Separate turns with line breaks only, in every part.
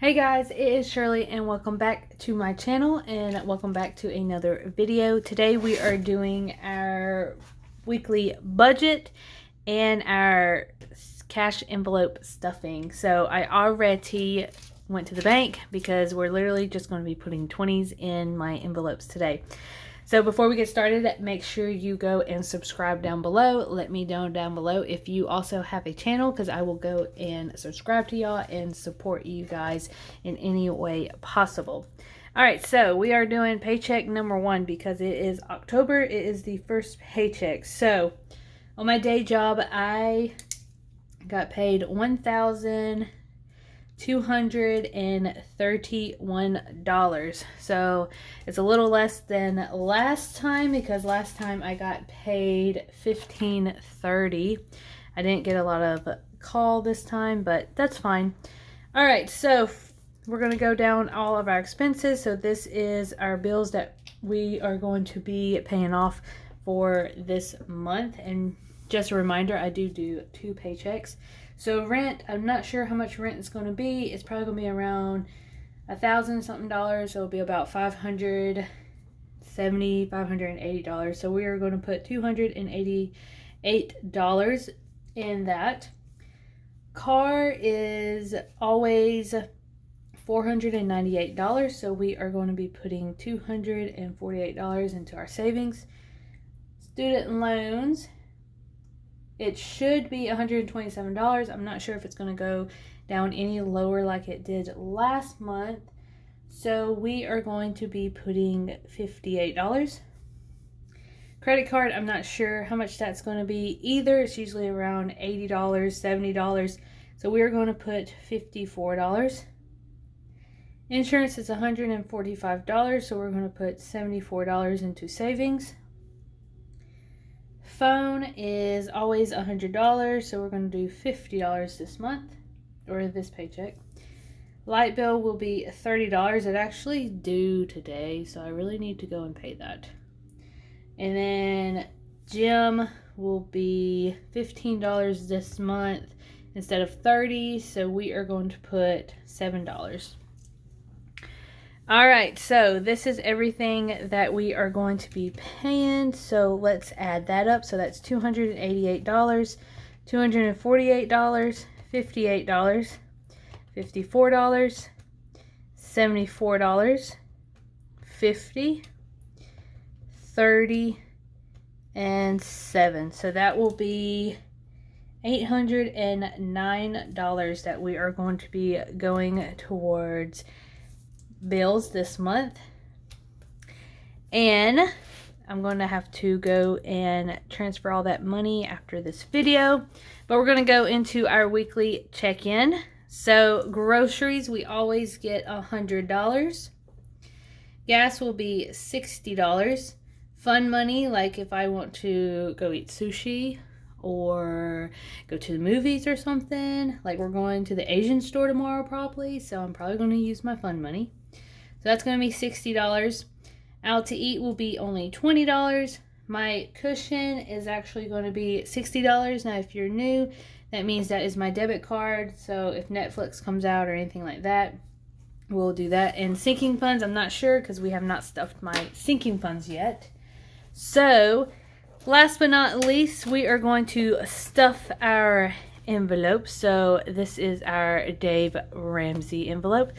Hey guys, it is Shirley and welcome back to my channel and welcome back to another video. Today we are doing our weekly budget and our cash envelope stuffing. So I already went to the bank because we're literally just going to be putting 20s in my envelopes today. So before we get started, make sure you go and subscribe down below. Let me know down below if you also have a channel, because I will go and subscribe to y'all and support you guys in any way possible. All right, so we are doing paycheck number 1 because it is October. It is the first paycheck. So on my day job, I got paid $1,231. So it's a little less than last time because last time I got paid $1,530. I didn't get a lot of call this time, but that's fine. All right, so we're going to go down all of our expenses. So this is our bills that we are going to be paying off for this month. And just a reminder, I do 2 paychecks. So rent, I'm not sure how much rent is going to be. It's probably going to be around $1,000 something. So it'll be about $570, $580. So we are going to put $288 in that. Car is always $498. So we are going to be putting $248 into our savings. Student loans, it should be $127. I'm not sure if it's going to go down any lower like it did last month. So we are going to be putting $58. Credit card, I'm not sure how much that's going to be either. It's usually around $80, $70. So we are going to put $54. Insurance is $145. So we're going to put $74 into savings. Phone is always $100, so we're going to do $50 this month, or this paycheck. Light bill will be $30. It actually due today, so I really need to go and pay that. And then gym will be $15 this month instead of $30, so we are going to put $7. All right, so this is everything that we are going to be paying. So let's add that up. So that's $288, $248, $58, $54, $74, $50, $30, and $7. So that will be $809 that we are going to be going towards bills this month. And I'm going to have to go and transfer all that money after this video, but we're going to go into our weekly check-in. So groceries, we always get $100. Gas will be $60. Fun money, like if I want to go eat sushi or go to the movies or something, like we're going to the Asian store tomorrow probably, so I'm probably going to use my fun money. So that's going to be $60. Out to eat will be only $20. My cushion is actually going to be $60. Now, if you're new, that means that is my debit card. So if Netflix comes out or anything like that, we'll do that. And sinking funds, I'm not sure because we have not stuffed my sinking funds yet. So last but not least, we are going to stuff our envelope. So this is our Dave Ramsey envelope.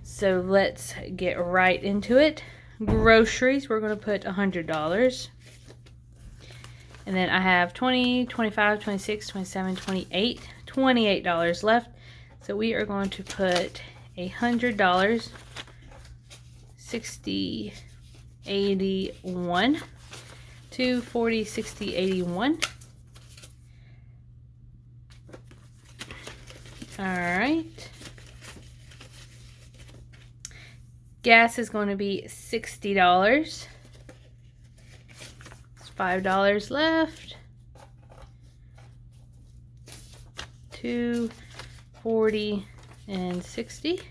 So let's get right into it. Groceries, we're going to put $100. And then I have $20, $25, $26, $27, $28, $28 left. So we are going to put $100, 60, 81, 240, 60, 81. All right. Gas is going to be $60. It's $5 left. 240 and 60.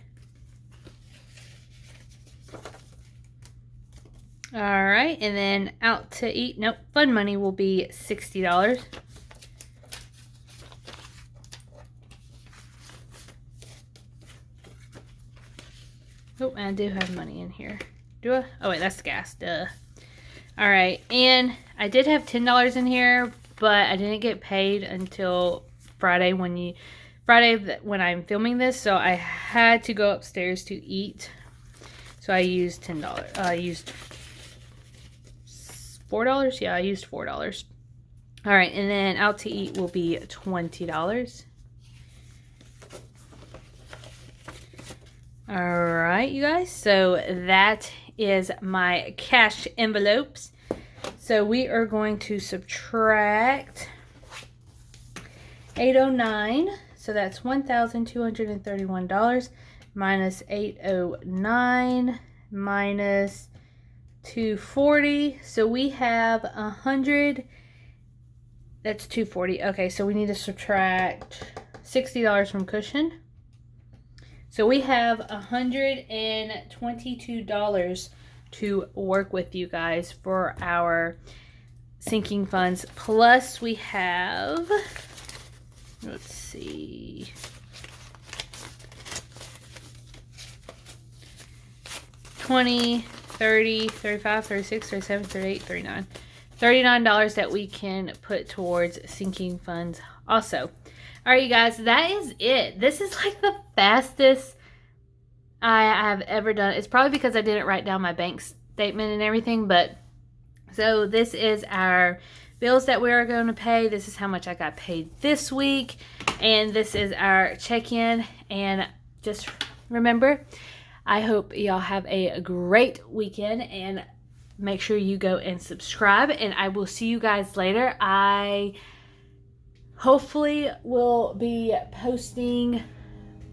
All right, and then out to eat. Nope, fun money will be $60. Oh, I do have money in here. Do I? Oh, wait, that's gas. Duh. All right, and I did have $10 in here, but I didn't get paid until Friday when I'm filming this, so I had to go upstairs to eat. So I used $10. I used $4. Yeah, I used $4. All right, and then out to eat will be $20. All right, you guys. So that is my cash envelopes. So we are going to subtract 809. So that's $1,231 minus 809 minus 240. So we have 100. That's 240. Okay, so we need to subtract $60 from cushion. So we have $122 to work with, you guys, for our sinking funds. Plus we have, let's see, $20, $30, $35, $36, $37, $38, $39. $39 that we can put towards sinking funds also. All right, you guys, that is it. This is like the fastest I have ever done. It's probably because I didn't write down my bank statement and everything, but so this is our bills that we are going to pay. This is how much I got paid this week, and this is our check-in. And just remember, I hope y'all have a great weekend, and make sure you go and subscribe, and I will see you guys later. I hopefully will be posting.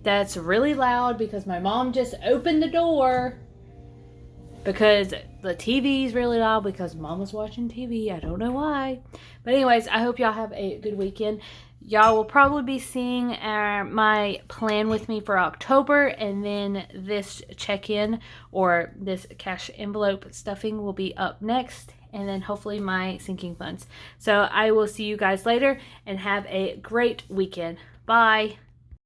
That's really loud because my mom just opened the door because the TV is really loud because mom was watching TV. I don't know why. But anyways, I hope y'all have a good weekend. Y'all will probably be seeing my plan with me for October, and then this check-in or this cash envelope stuffing will be up next, and then hopefully my sinking funds. So I will see you guys later, and have a great weekend. Bye.